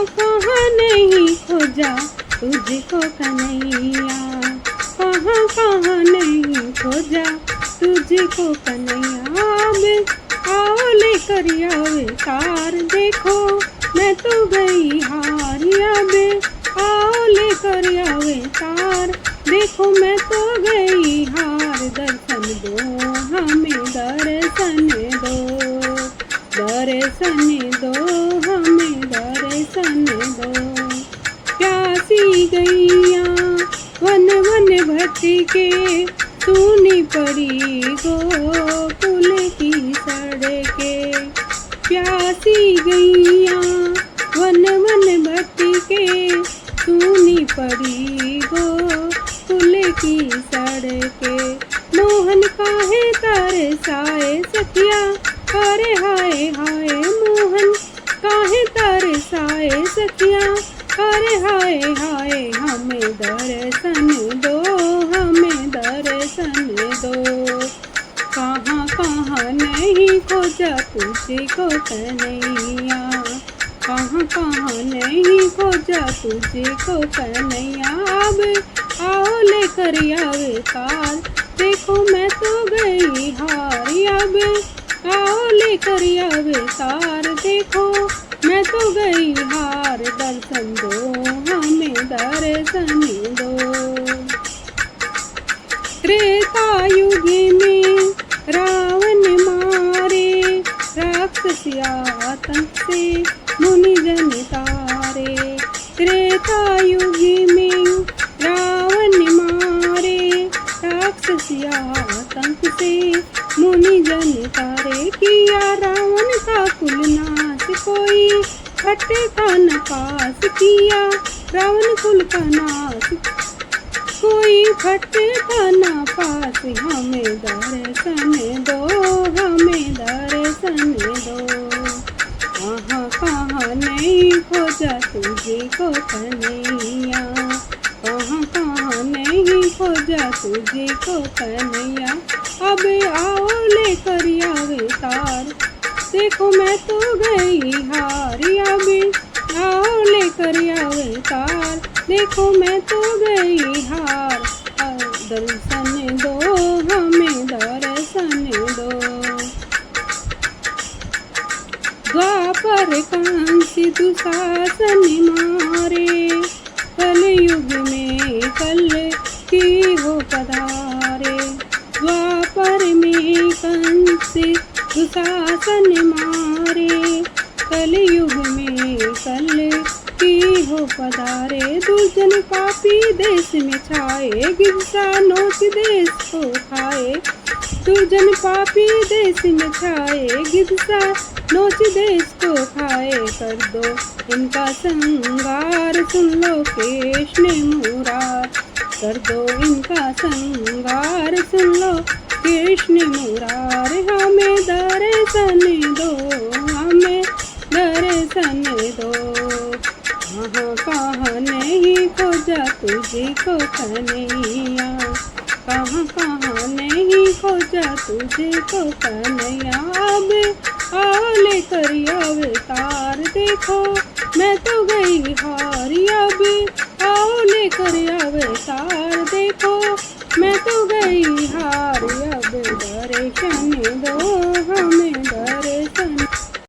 कहाँ नहीं खोजा तुझको कन्हैया, कहाँ कहाँ नहीं खोजा तुझको कन्हैया। अब आओ लेकर आवे तार, देखो मैं तो गई हार। अब आओ लेकर आवे तार, देखो मैं तो गई हार। दर्शन दो हमें दर्शन दो, दर्शन दो हमें दर्शन दो। प्यासी गैया वन वन भटके, सूनी पड़ी गोकुल की सड़कें। प्यासी गैया वन वन भटके, सूनी पड़ी गोकुल की सड़कें। मोहन काहे तरसाए सखिया, अरे हाय हाय। मोहन काहे तरसाए सखिया, अरे हाय हाय। हमें दर्शन दो, हमें दर्शन दो। कहाँ कहाँ नहीं खोजा तुझको कन्हैया, कहाँ कहाँ नहीं खोजा तुझको कन्हैया। अब आओ लेकर आवे तार, देखो मैं तो गई हार। अब आओ लेकर आवे तार, देखो मैं तो गई हार। दर्शन दो हमें दर्शन दो। त्रेता युग में रावण मारे, राक्षस आतंक से मुनि जन तारे। त्रेता युग में रावण मारे, राक्षस आतंक से मुनि जन तारे। किया रावण का कुल नाश, कोई हटे का न पास। किया रावण कुल का नाश, कोई फटे का न पास। हमें दर्शन दो, हमें दर्शन दो। कहाँ कहाँ नहीं खोजा तुझको कन्हैया, कहाँ कहाँ नहीं खोजा तुझको कन्हैया। अब आओ लेकर आवे तार, देखो मैं तो गई हार। अब आओ लेकर आवे तार, देखो मैं तो गई हार। दर्शन दो हमें दर्शन दो। द्वापर कंस दुशासन मारे, कलयुग में कल की हो पधारे। द्वापर में कंस दुशासन मारे, कलयुग में कल की हो पधारे। दुर्जन पापी देश में छाए, गिरसा नोच देश को खाए। दुर्जन पापी देश में छाए, गिरसा नोच देश को खाए। कर दो इनका संगार, सुन लो कृष्ण मुरार। कर दो इनका संगार, सुन लो कृष्ण मुरार। हमें दर्शन दो, हमें दर्शन दो। कहाँ कहाँ नहीं खोजा तुझको कन्हैया, कहाँ कहाँ नहीं खोजा तुझको कन्हैया। अब आओ लेकर आवे तार, देखो मैं तो गई हार। अब आओ लेकर आवे तार, देखो मैं तो गई हार। अब दर्शन दो हमें